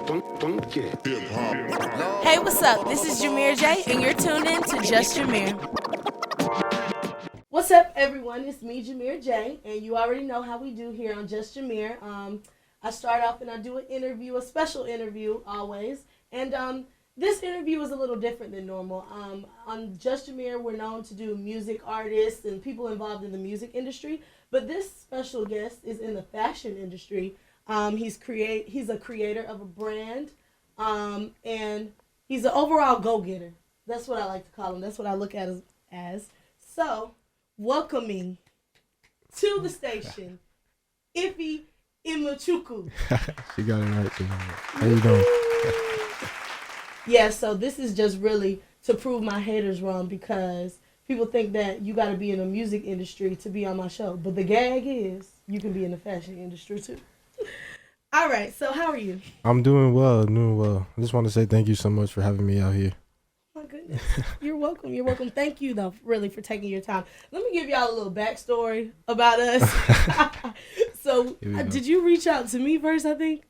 Hey, what's up? This is Jamear J, and you're tuned in to Just Jamear. What's up, everyone? It's me, Jamear J, and you already know how we do here on Just Jamear. I start off and I do an interview, a special interview always, and this interview is a little different than normal. On Just Jamear, we're known to do music artists and people involved in the music industry, but this special guest is in the fashion industry. He's a creator of a brand, and he's an overall go-getter. That's what I like to call him. That's what I look at as. So, welcoming to the station, Ify Imachukwu. She got it right. How you doing? Yeah, so this is just really to prove my haters wrong, because people think that you got to be in the music industry to be on my show. But the gag is you can be in the fashion industry too. All right, so how are you? I'm doing well. I just want to say thank you so much for having me out here. My goodness. You're welcome. You're welcome. Thank you, though, really, for taking your time. Let me give y'all a little backstory about us. So, did you reach out to me first, I think?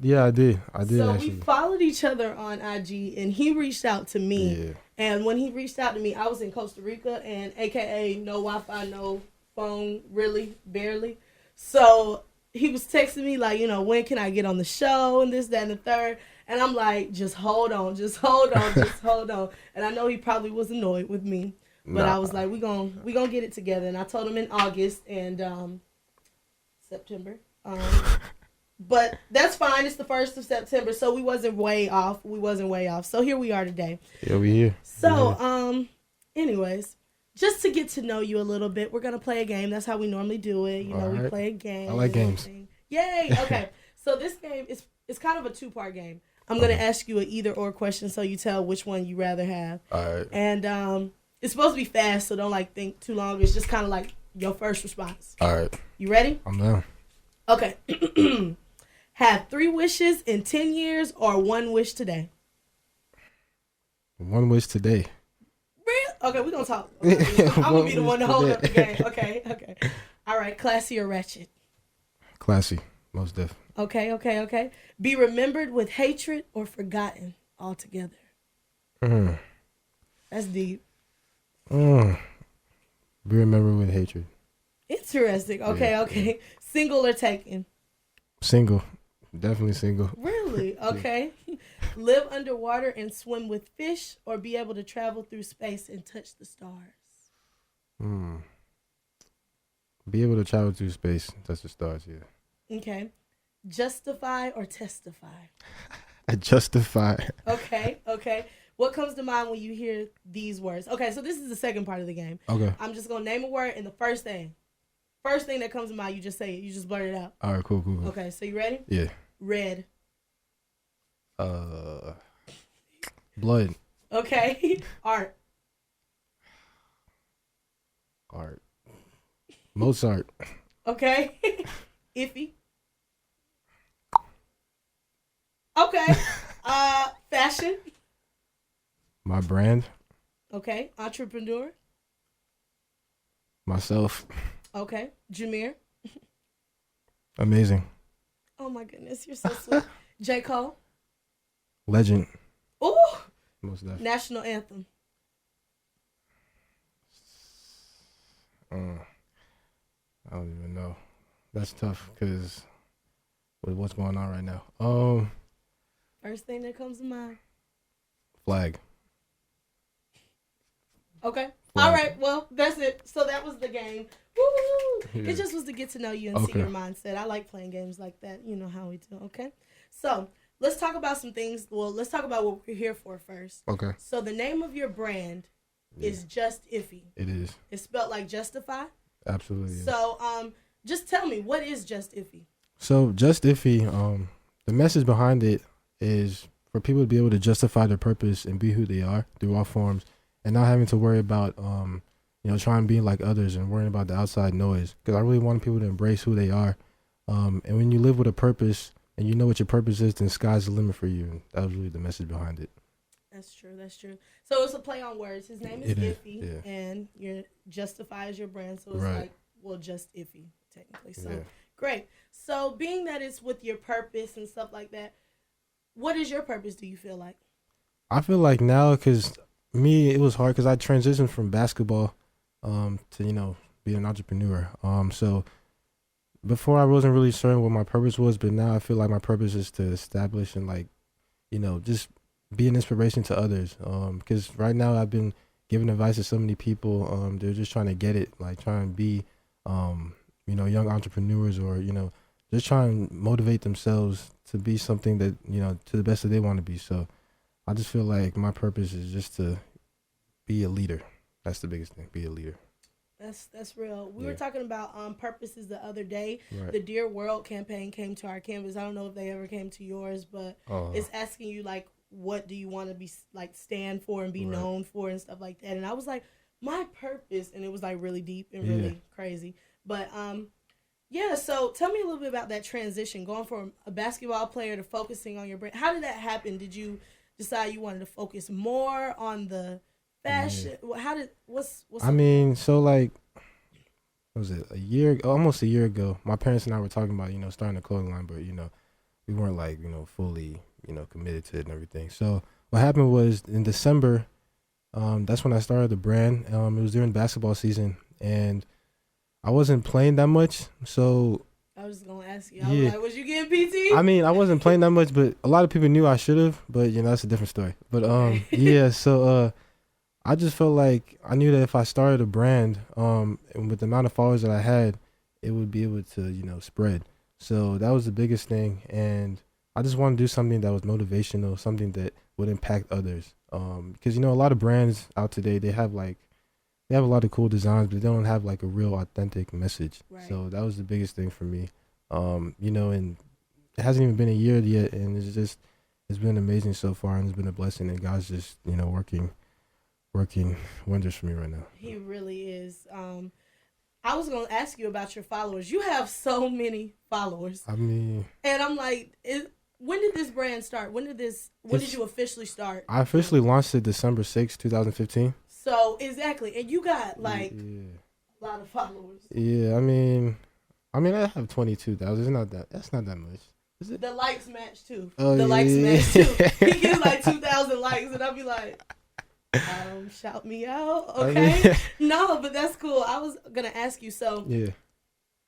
Yeah, I did. So actually. we followed each other on IG, and he reached out to me. Yeah. And when he reached out to me, I was in Costa Rica, and AKA no Wi-Fi, no phone, really, barely. So he was texting me like, when can I get on the show and this, that, and the third. And I'm like, just hold on. just hold on. And I know he probably was annoyed with me, but I was like, we gonna get it together. And I told him in August and September. But that's fine. It's the 1st of September, so we wasn't way off. So here we are today. Yeah, we here. So, anyways, just to get to know you a little bit, we're gonna play a game. That's how we normally do it. We play a game. I like games. Everything. Yay! Okay. So this game is kind of a 2-part game. I'm gonna ask you an either/or question, so you tell which one you rather have. All right. And it's supposed to be fast, so don't think too long. It's just kind of like your first response. All right. You ready? I'm down. Okay. Have 3 wishes in 10 years or 1 wish today? 1 wish today. Real? Okay, we're going to talk. Okay. I'm going to be the one to hold up the game. Okay. All right, classy or ratchet? Classy, most definitely. Okay. Be remembered with hatred or forgotten altogether? That's deep. Be remembered with hatred. Interesting. Okay. Single or taken? Single. Definitely single. Really? Okay. Live underwater and swim with fish, or be able to travel through space and touch the stars? Be able to travel through space and touch the stars, yeah. Okay. Just-Ify or testify? Just-Ify. Okay. What comes to mind when you hear these words? Okay, so this is the second part of the game. Okay. I'm just going to name a word, and the first thing that comes to mind, you just say it. You just blurt it out. All right, cool. Okay, so you ready? Yeah. Red. Blood. Okay. Art. Mozart. Okay. Ify. Okay. Fashion. My brand. Okay. Entrepreneur. Myself. Okay. Jamear. Amazing. Oh my goodness, you're so sweet. J. Cole. Legend. Ooh. Most definitely. National anthem. I don't even know. That's tough because with what's going on right now. First thing that comes to mind. Flag. Okay. Flag. All right. Well, that's it. So that was the game. Woo! Yeah. It just was to get to know you and see your mindset. I like playing games like that. You know how we do. Okay. So let's talk about some things. Well, let's talk about what we're here for first. Okay. So the name of your brand is Just-Ify. It is. It's spelled like Just-Ify. Absolutely. Yeah. So just tell me, what is Just-Ify? So Just-Ify, the message behind it is for people to be able to justify their purpose and be who they are through all forms, and not having to worry about trying to be like others and worrying about the outside noise. Because I really want people to embrace who they are, and when you live with a purpose and you know what your purpose is, then sky's the limit for you. And that was really the message behind it. That's true. So it's a play on words. His name is Ify, and your Just-Ify is your brand, so it's just Ify technically. So great. So being that it's with your purpose and stuff like that, What is your purpose, do you feel like? I feel like now, because me, it was hard because I transitioned from basketball to, be an entrepreneur. So before I wasn't really certain what my purpose was, but now I feel like my purpose is to establish and like, just be an inspiration to others. Because right now I've been giving advice to so many people. They're just trying to get it, like trying to be, young entrepreneurs or, just trying to motivate themselves to be something that, to the best that they want to be. So I just feel like my purpose is just to be a leader. That's the biggest thing, be a leader. That's real. We were talking about purposes the other day. Right. The Dear World campaign came to our campus. I don't know if they ever came to yours, but it's asking you like, what do you want to be like stand for and be known for and stuff like that. And I was like, my purpose, and it was like really deep and really crazy. But so tell me a little bit about that transition, going from a basketball player to focusing on your brand. How did that happen? Did you decide you wanted to focus more on the fashion? What's I mean, so like, what was it, almost a year ago, my parents and I were talking about, starting a clothing line, but, we weren't like, fully, committed to it and everything. So what happened was in December, that's when I started the brand. It was during basketball season and I wasn't playing that much. So I was going to ask you, I was like, was you getting PT? I mean, I wasn't playing that much, but a lot of people knew I should have, but that's a different story. But so I just felt like I knew that if I started a brand, and with the amount of followers that I had, it would be able to, spread. So that was the biggest thing. And I just wanted to do something that was motivational, something that would impact others. Because, a lot of brands out today, they have a lot of cool designs, but they don't have like a real authentic message. Right. So that was the biggest thing for me. And it hasn't even been a year yet. And it's been amazing so far. And it's been a blessing. And God's just, working wonders for me right now. He really is. I was going to ask you about your followers. You have so many followers. I mean, and I'm like, when did this brand start? When did you officially start? I officially launched it December 6th, 2015. So exactly. And you got like a lot of followers. Yeah, I mean I have 22,000. That's not that much. Is it? The likes match too. Oh, likes match too. He gets like 2,000 likes and I'll be like, shout me out, okay? No, but that's cool. I was gonna ask you. So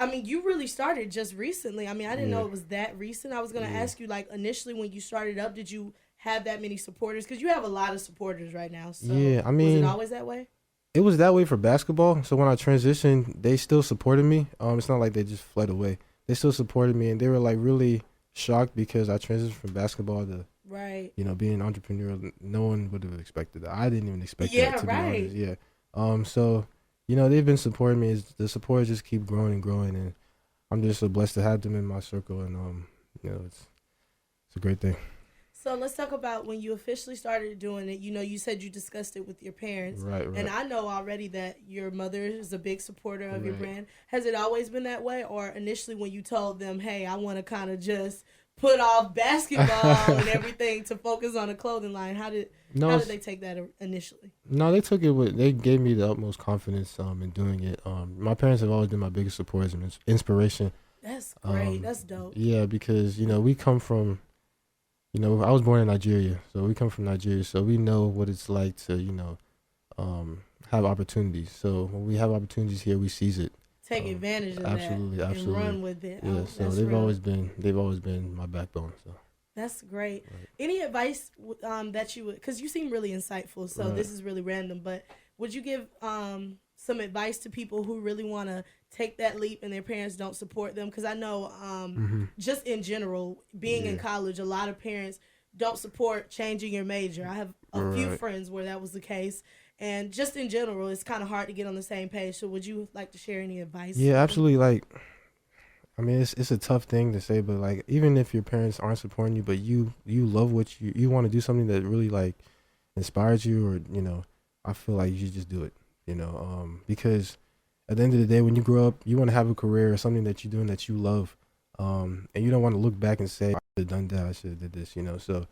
I mean, you really started just recently. I mean, I didn't know it was that recent. I was gonna ask you, like, initially when you started up, did you have that many supporters? Because you have a lot of supporters right now. So I mean, was it always that way? It was that way for basketball. So when I transitioned, they still supported me. It's not like they just fled away. They still supported me, and they were like really shocked because I transitioned from basketball to being an entrepreneur. No one would have expected that. I didn't even expect that, to be honest. Yeah. So, they've been supporting me. The support just keep growing and growing, and I'm just so blessed to have them in my circle, and it's a great thing. So let's talk about when you officially started doing it. You said you discussed it with your parents. Right. And I know already that your mother is a big supporter of your brand. Has it always been that way? Or initially when you told them, hey, I want to kind of just put off basketball and everything to focus on a clothing line, how did they take that initially? No, they took it they gave me the utmost confidence in doing it. My parents have always been my biggest supporters and inspiration. That's great. That's dope. Yeah, because, we come from, I was born in Nigeria, so we come from Nigeria, so we know what it's like to, have opportunities. So when we have opportunities here, we seize it. Take advantage of absolutely, that and run with it. Yeah, so they've always been my backbone. So that's great. Right. Any advice that you would, because you seem really insightful, so this is really random, but would you give some advice to people who really want to take that leap and their parents don't support them? Because I know just in general, being in college, a lot of parents don't support changing your major. I have a few friends where that was the case. And just in general, it's kind of hard to get on the same page. So would you like to share any advice? Yeah, absolutely. Like, I mean, it's a tough thing to say, but like, even if your parents aren't supporting you, but you love what you want to do something that really like inspires you, or, I feel like you should just do it, because at the end of the day, when you grow up, you want to have a career or something that you're doing that you love. And you don't want to look back and say, I should have done that, I should have did this, So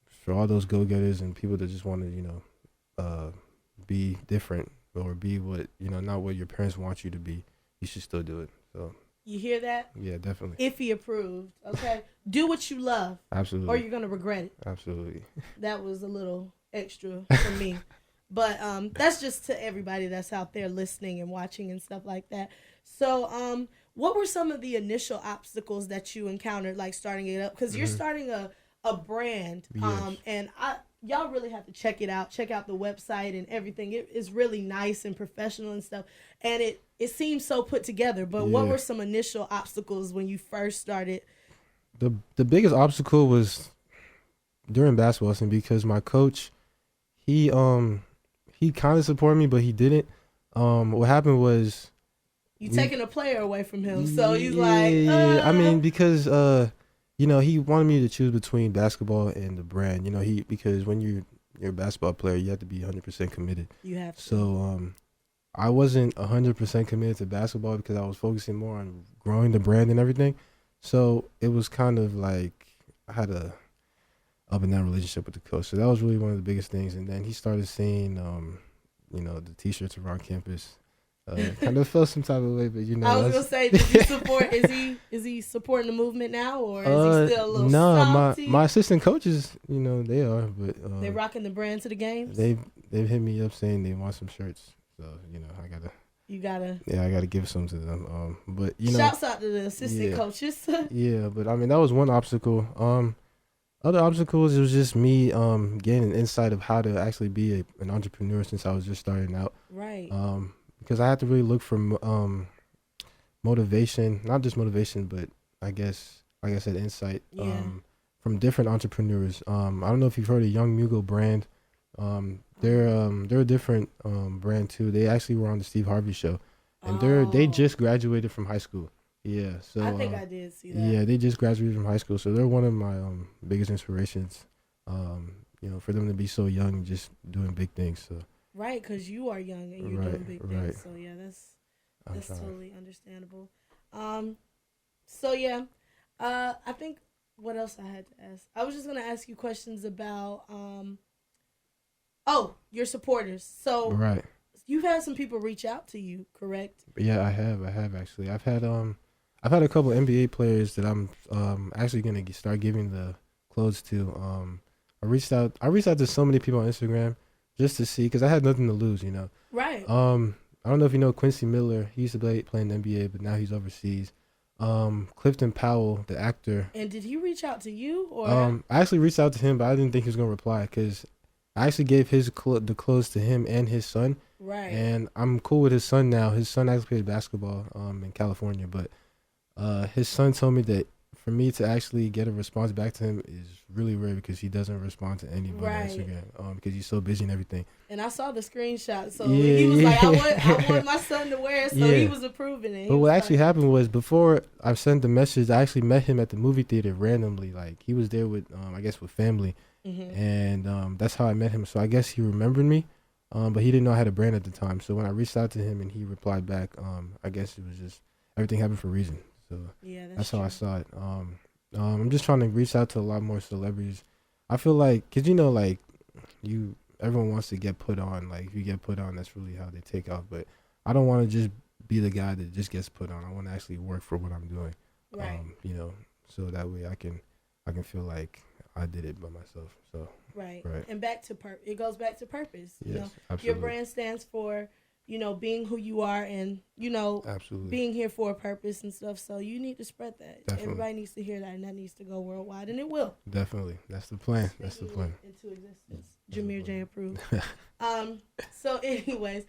for all those go-getters and people that just want to, be different or be what, not what your parents want you to be, you should still do it. So You hear that? Yeah, definitely. Ify approved. Okay, do what you love, Absolutely. or you're gonna regret it. Absolutely. That was a little extra for me, but that's just to everybody that's out there listening and watching and stuff like that. So what were some of the initial obstacles that you encountered, like starting it up? Because you're starting a brand, Yes. and y'all really have to check it out. Check out the website and everything. It is really nice and professional and stuff, and it seems so put together. But what Yeah. were some initial obstacles when you first started? The biggest obstacle was during basketball season because my coach, he kind of supported me, but he didn't. What happened was You we- taking a player away from him, so he's yeah, like, yeah. I mean, because he wanted me to choose between basketball and the brand. Because when you're a basketball player, you have to be 100% committed. you have to. So I wasn't 100% committed to basketball because I was focusing more on growing the brand and everything. So it was kind of like I had a up and down relationship with the coach. So that was really one of the biggest things. And then he started seeing, the T-shirts around campus. Kind of felt some type of way, but I was gonna say, did you support? Is he supporting the movement now, or is he still a little no, salty? my assistant coaches, they are, but They rocking the brand to the games. they've hit me up saying they want some shirts. So You gotta. I gotta give some to them. But Shouts out to the assistant coaches. yeah, but I mean that was one obstacle. Other obstacles, it was just me gaining insight of how to actually be an entrepreneur since I was just starting out. Right. Because I had to really look for motivation, not just motivation, but I guess, like I said, insight from different entrepreneurs. I don't know if you've heard of Young Mugo brand. They're a different brand too. They actually were on the Steve Harvey show, and they just graduated from high school. Yeah, so I think I did see that. Yeah, they just graduated from high school, so they're one of my biggest inspirations. For them to be so young and just doing big things. So Right, because you are young and you're doing big things. So yeah, that's totally understandable. So yeah, I think what else I had to ask. I was just gonna ask you questions about your supporters. So right. You've had some people reach out to you, correct? Yeah, I have actually. I've had a couple NBA players that I'm actually gonna start giving the clothes to. I reached out to so many people on Instagram just to see, because I had nothing to lose, Right. I don't know if you know Quincy Miller. He used to play in the NBA, but now he's overseas. Clifton Powell, the actor. And did he reach out to you, or? I actually reached out to him, but I didn't think he was gonna reply because I actually gave the clothes to him and his son. Right. And I'm cool with his son now. His son actually played basketball in California, but his son told me that for me to actually get a response back to him is really rare because he doesn't respond to anybody on Instagram because he's so busy and everything. And I saw the screenshot, so he was like, I want my son to wear it, so he was approving it. But what actually happened was before I sent the message, I actually met him at the movie theater randomly. Like he was there with, I guess, with family, and that's how I met him. So I guess he remembered me. But he didn't know I had a brand at the time. So when I reached out to him and he replied back, I guess it was just everything happened for a reason. So yeah, that's how I saw it. I'm just trying to reach out to a lot more celebrities. I feel like, cause everyone wants to get put on. Like if you get put on, that's really how they take off. But I don't want to just be the guy that just gets put on. I want to actually work for what I'm doing. Right. So that way I can feel like I did it by myself. So. Right. And back to it goes back to purpose. Yes, absolutely. Your brand stands for, being who you are and, absolutely being here for a purpose and stuff. So you need to spread that. Definitely. Everybody needs to hear that, and that needs to go worldwide, and it will. Definitely. That's the plan. That's the plan. Into existence. Jamear J approved. So anyways,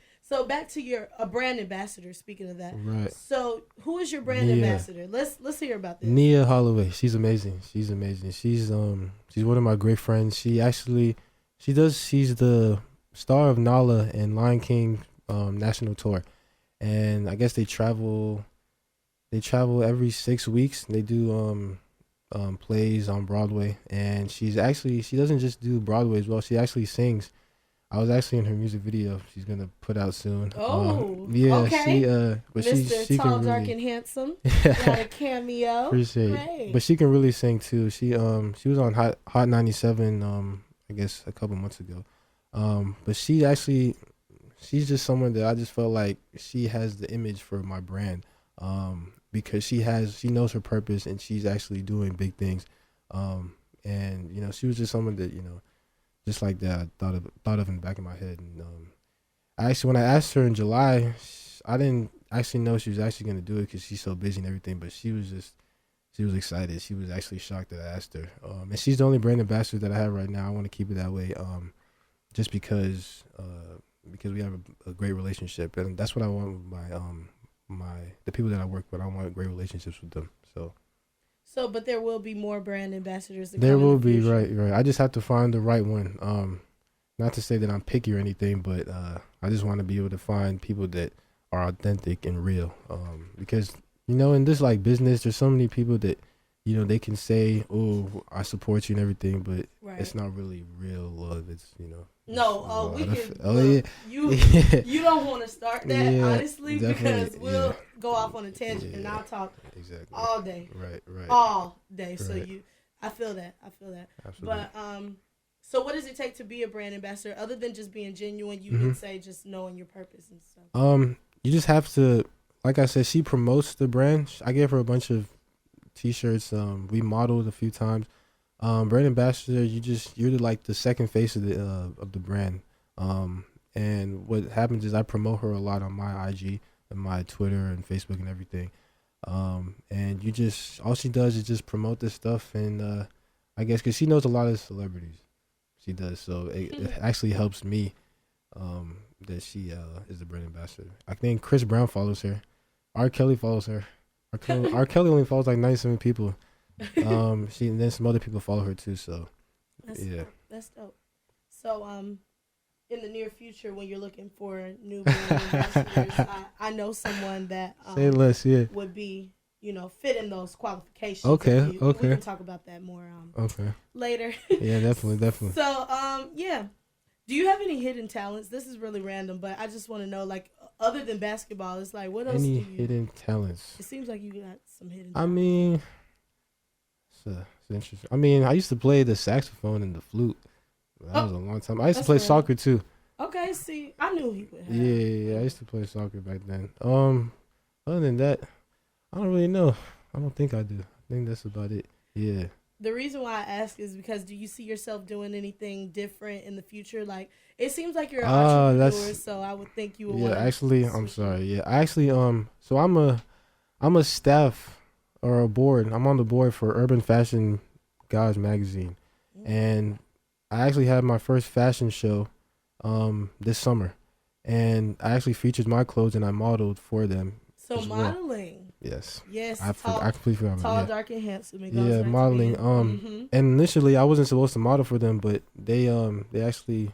back to a brand ambassador, speaking of that. Right. So who is your brand ambassador? Let's hear about this. Nia Holloway. She's amazing. She's one of my great friends. She's the star of Nala and Lion King national tour. And I guess they travel every 6 weeks. They do plays on Broadway, and she doesn't just do Broadway as well. She actually sings. I was actually in her music video. She's gonna put out soon. Oh, yeah. Okay. But Mr. she Tall, can Dark, really, and Handsome. Got a cameo. Appreciate it. But she can really sing too. She was on Hot 97 I guess a couple months ago. But she's just someone that I just felt like she has the image for my brand. because she knows her purpose and she's actually doing big things. And you know, she was just someone that, you know, just like that, I thought of in the back of my head. And when I asked her in July, I didn't actually know she was actually gonna do it because she's so busy and everything. But she was excited. She was actually shocked that I asked her. And she's the only brand ambassador that I have right now. I want to keep it that way. Just because we have a great relationship, and that's what I want with the people that I work with. I want great relationships with them. So, but there will be more brand ambassadors. There will be, right. I just have to find the right one. Not to say that I'm picky or anything, but I just want to be able to find people that are authentic and real. Because, you know, in this like business, there's so many people that, you know, they can say, "Oh, I support you" and everything, but it's not really real love. It's, you know. No, yeah. You don't want to start that, honestly, because we'll go off on a tangent and I'll talk all day. Right. All day. So Right. I feel that. Absolutely. But so what does it take to be a brand ambassador other than just being genuine? You Mm-hmm. would say just knowing your purpose and stuff. You just have to, like I said, she promotes the brand. I gave her a bunch of T-shirts. We modeled a few times. Brand ambassador, you're like the second face of the brand. And what happens is I promote her a lot on my IG and my Twitter and Facebook and everything. And all she does is just promote this stuff, and I guess because she knows a lot of celebrities, she does. So it actually helps me that she is the brand ambassador. I think Chris Brown follows her. R. Kelly follows her. R. Kelly only follows like 97 people. And then some other people follow her too. So that's dope. So in the near future, when you're looking for new brand ambassadors, I know someone that say less, would be, you know, fit in those qualifications. Okay. We can talk about that more later. Yeah, definitely. So do you have any hidden talents? This is really random, but I just want to know, like, other than basketball, it's like, what else Any do you... hidden talents? It seems like you got some hidden talents. I mean, it's interesting. I mean, I used to play the saxophone and the flute. That was a long time. I used to play soccer too. Okay, see, I knew he would have. Yeah, I used to play soccer back then. Other than that, I don't really know. I don't think I do. I think that's about it. Yeah. The reason why I ask is because, do you see yourself doing anything different in the future? Like, it seems like you're an entrepreneur, so I would think you would want to... Yeah, actually, I'm sorry. Yeah, actually, so I'm a staff or a board. I'm on the board for Urban Fashion Guys magazine, and I actually had my first fashion show this summer, and I actually featured my clothes and I modeled for them. So modeling. Yes. Yes. I completely forgot about tall, it. dark, and handsome. Yeah, modeling. And initially I wasn't supposed to model for them, but they actually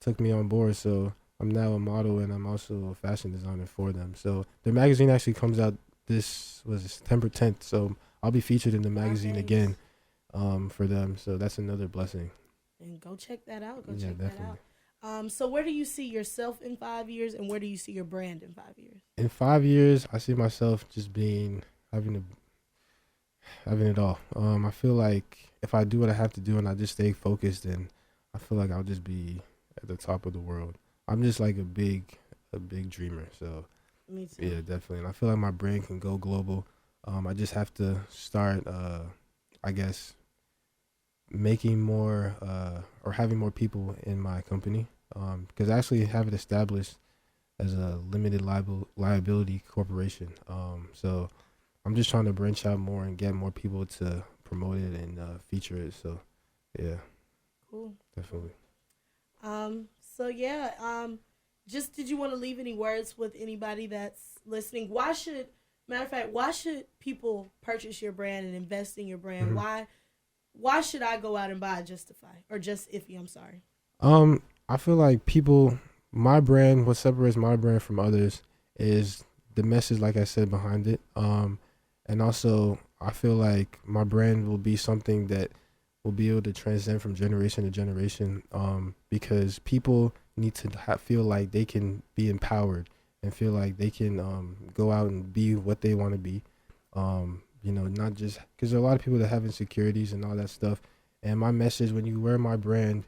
took me on board. So I'm now a model and I'm also a fashion designer for them. So their magazine actually comes out September 10th. So I'll be featured in the magazine again, for them. So that's another blessing. And go check that out. Check that out. So where do you see yourself in 5 years, and where do you see your brand in 5 years? In 5 years, I see myself just having it all. I feel like if I do what I have to do and I just stay focused, then I feel like I'll just be at the top of the world. I'm just like a big dreamer. So me too. Yeah, definitely. And I feel like my brand can go global. I just have to start, I guess, making more or having more people in my company, because I actually have it established as a limited liability corporation. So I'm just trying to branch out more and get more people to promote it and feature it. So yeah, cool, definitely. So yeah, just did you want to leave any words with anybody that's listening? Why should people purchase your brand and invest in your brand? Mm-hmm. Why should I go out and buy a Just-Ify or Just-Ify? I'm sorry. I feel like what separates my brand from others is the message, like I said, behind it. And also I feel like my brand will be something that will be able to transcend from generation to generation. Because people need to feel like they can be empowered and feel like they can go out and be what they want to be. Not just because there are a lot of people that have insecurities and all that stuff. And my message, when you wear my brand,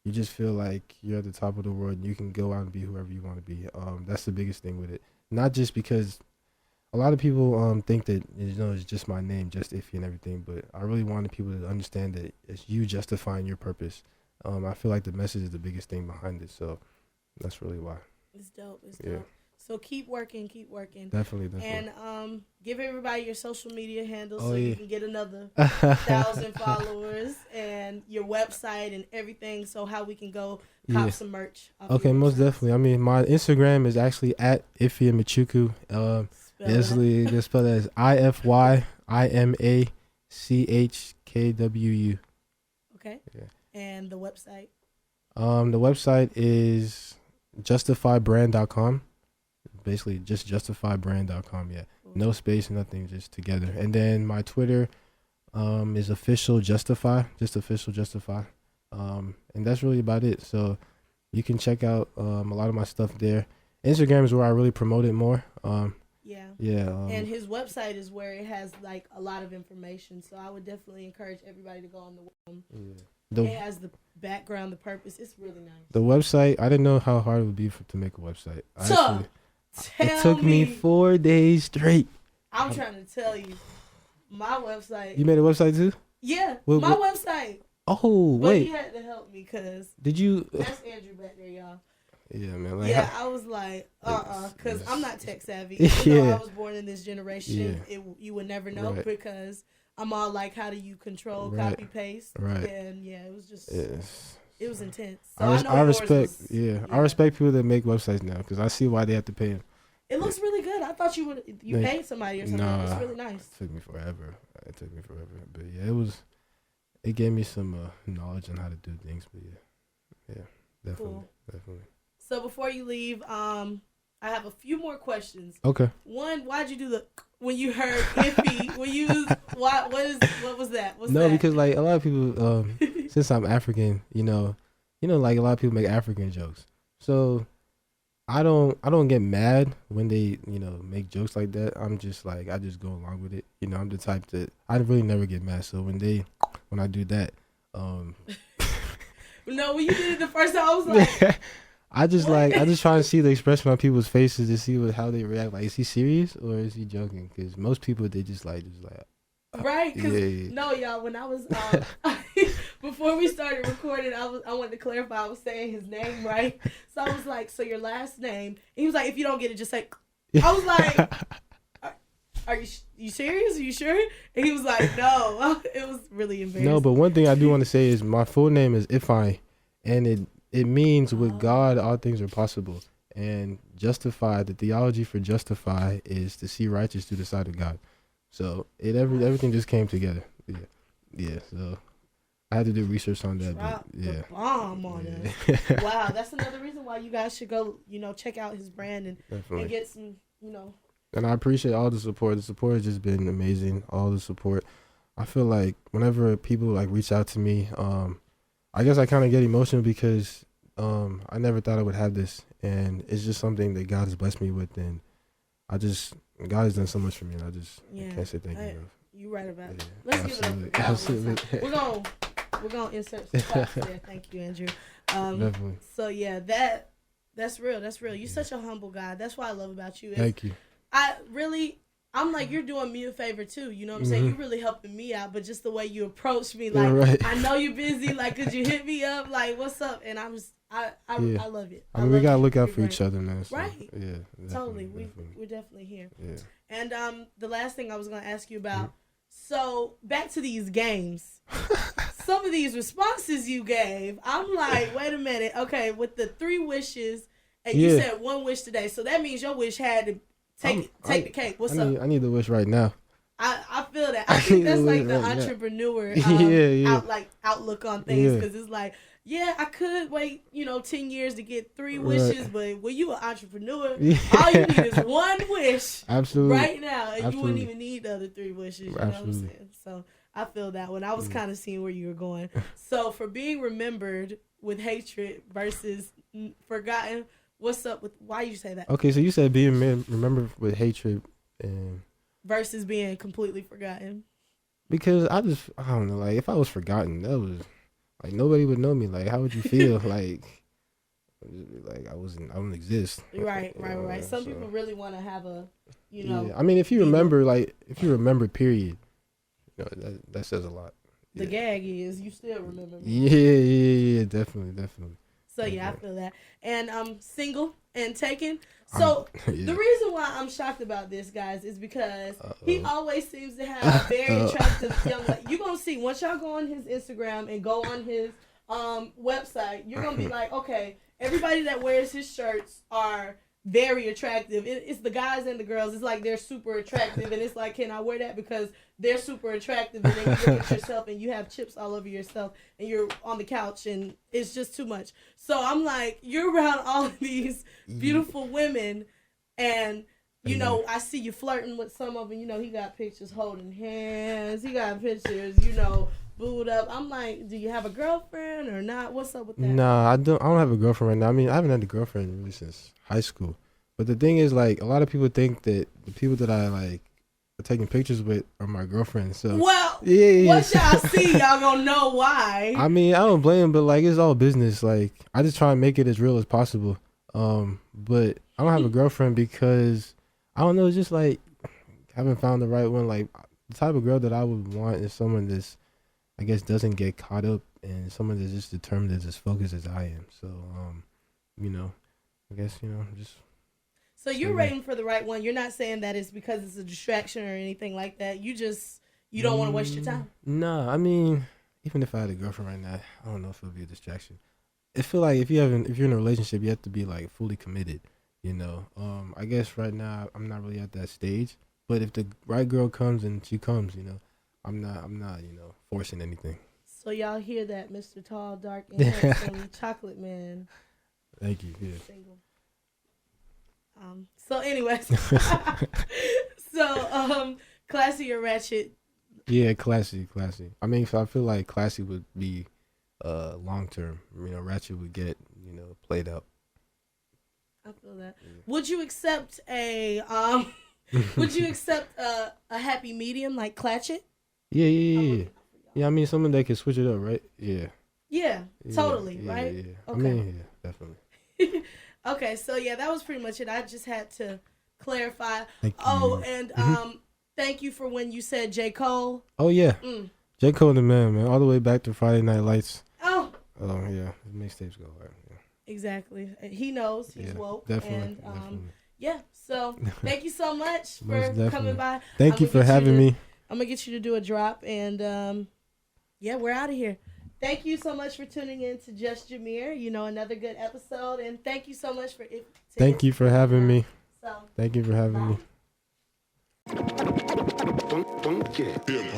you just feel like you're at the top of the world and you can go out and be whoever you want to be. That's the biggest thing with it. Not just because, a lot of people think that it's just my name, just Ify and everything, but I really wanted people to understand that it's you justifying your purpose. I feel like the message is the biggest thing behind it, so that's really why. It's dope. It's dope. So keep working. Definitely. And give everybody your social media handles you can get another 1,000 followers and your website and everything. So how we can go cop some merch. Okay, most definitely. I mean, my Instagram is actually at Ify Imachukwu. They spell it as IFY IMACHKWU. Okay. Yeah. And the website. The website is Just-Ify.brand.com. Basically, just Just-Ify.brand.com. Yeah, no space, nothing, just together. And then my Twitter is official Just-Ify, just official Just-Ify. And that's really about it. So you can check out a lot of my stuff there. Instagram is where I really promote it more. And his website is where it has like a lot of information. So I would definitely encourage everybody to go on it has the background, the purpose. It's really nice. The website, I didn't know how hard it would be to make a website. It took me 4 days straight. I'm trying to tell you, my website. You made a website too? Yeah, my website. Oh, but wait. he had to help me because. Did you? That's Andrew back there, y'all. Yeah, man. I was like, because I'm not tech savvy. Even though I was born in this generation, you would never know because I'm all like, how do you control copy paste? Right. And it was just. It was intense. So I respect people that make websites now because I see why they have to pay them. It looks really good. I thought you paid somebody or something. It's really nice. It took me forever. But yeah, it gave me some knowledge on how to do things. But yeah, definitely. So before you leave, I have a few more questions. Okay. One, why'd you do when you heard Ify? What was that? Because like a lot of people, since I'm African, like a lot of people make African jokes. So I don't get mad when they, make jokes like that. I'm just like, I just go along with it. I'm the type that I really never get mad. So when I do that, no, when you did it the first time, I was like. I just try to see the expression on people's faces to see how they react. Like, is he serious or is he joking? Because most people, they just like. Right, because no, y'all. When I was before we started recording, I wanted to clarify. I was saying his name right, so I was like, "So your last name?" And he was like, "If you don't get it, just say." I was like, "Are you serious? Are you sure?" And he was like, "No." It was really embarrassing. No, but one thing I do want to say is my full name is Ify, and it means with God all things are possible. And justify, the theology for justify is to see righteous through the sight of God. So everything just came together. Yeah. So I had to do research on that. Drop the bomb on us. Wow, that's another reason why you guys should go, check out his brand and get some, And I appreciate all the support. The support has just been amazing. All the support. I feel like whenever people like reach out to me, I guess I kind of get emotional because I never thought I would have this, and it's just something that God has blessed me with, and God has done so much for me, and I can't say thank you enough. You're right about it. Let's give it up. Absolutely. We're gonna insert some claps there. Thank you, Andrew. Definitely. So yeah, that's real. That's real. You're such a humble guy. That's what I love about you. Thank you. I'm like, you're doing me a favor too. You know what I'm saying? You're really helping me out, but just the way you approach me, like, I know you're busy. Like, could you hit me up? Like, what's up? And I love it. I mean, we gotta look out for each other, man. So, right? Yeah. Totally. We're definitely here. Yeah. And the last thing I was gonna ask you about. So back to these games. Some of these responses you gave, I'm like, wait a minute. Okay, with the 3 wishes, and you said 1 wish today, so that means your wish had to. Take the cake. What's up? I need the wish right now. I feel that. I think that's like the entrepreneur outlook on things, because it's like, I could wait 10 years to get 3 wishes, but when you an entrepreneur, all you need is 1 wish. Absolutely. Right now, and you wouldn't even need the other 3 wishes. You know what I'm saying? So I feel that one. I was kind of seeing where you were going. So for being remembered with hatred versus forgotten. What's up with why you say that? Okay, so you said being remembered with hatred and versus being completely forgotten. Because I don't know, like if I was forgotten, that was like nobody would know me. Like how would you feel? like just be like, I don't exist. Right. Some so, people really want to have a, Yeah, I mean, if you remember, period, that says a lot. The gag is you still remember me. Yeah, definitely. So yeah, I feel that. And I'm single and taken. So the reason why I'm shocked about this, guys, is because he always seems to have very attractive young ladies. You're gonna see once y'all go on his Instagram and go on his website, you're gonna be like, okay, everybody that wears his shirts are very attractive. It's the guys and the girls. It's like they're super attractive, and it's like, can I wear that because they're super attractive? And then you look at yourself and you have chips all over yourself, and you're on the couch, and it's just too much. So I'm like, you're around all of these beautiful women, and you know, I see you flirting with some of them. You know, he got pictures holding hands. He got pictures, booed up. I'm like, do you have a girlfriend or not? What's up with that? Nah, I don't have a girlfriend right now. I mean, I haven't had a girlfriend really since high school. But the thing is, like, a lot of people think that the people that I like are taking pictures with are my girlfriends. So yeah. Once y'all see, y'all gonna know why. I mean, I don't blame them, but like, it's all business. Like, I just try and make it as real as possible. But I don't have a girlfriend because I don't know. It's just like I haven't found the right one. Like, the type of girl that I would want is someone that's, I guess, doesn't get caught up, and someone that's just determined and as focused as I am. So, I guess, just. So you're waiting for the right one. You're not saying that it's because it's a distraction or anything like that. You don't want to waste your time. No, I mean, even if I had a girlfriend right now, I don't know if it would be a distraction. I feel like if you're in a relationship, you have to be like fully committed. I guess right now I'm not really at that stage. But if the right girl comes and she comes, I'm not, forcing anything. So y'all hear that, Mr. Tall, Dark, and Handsome Chocolate Man. Thank you. Yeah. Single. So anyways, classy or ratchet? Yeah, classy. I mean, I feel like classy would be long term. Ratchet would get played up. I feel that. Yeah. Would you accept a happy medium like Clatchet? Yeah. Yeah, I mean, someone that can switch it up, right? Yeah. Yeah, totally, right? Yeah. Okay. I mean, yeah, definitely. Okay, so yeah, that was pretty much it. I just had to clarify. Thank you. And thank you for when you said J. Cole. Oh yeah, J. Cole the man, all the way back to Friday Night Lights. Oh yeah, his mixtapes go hard. Yeah. Exactly. He knows. He's woke. Definitely. And definitely. yeah. So thank you so much for coming by. Thank you for having me. I'm gonna get you to do a drop, and yeah, we're out of here. Thank you so much for tuning in to Just Jamear. Another good episode, and thank you so much for it. Thank you for having me. So thank you for having me. Don't get hip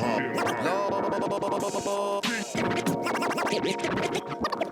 hop.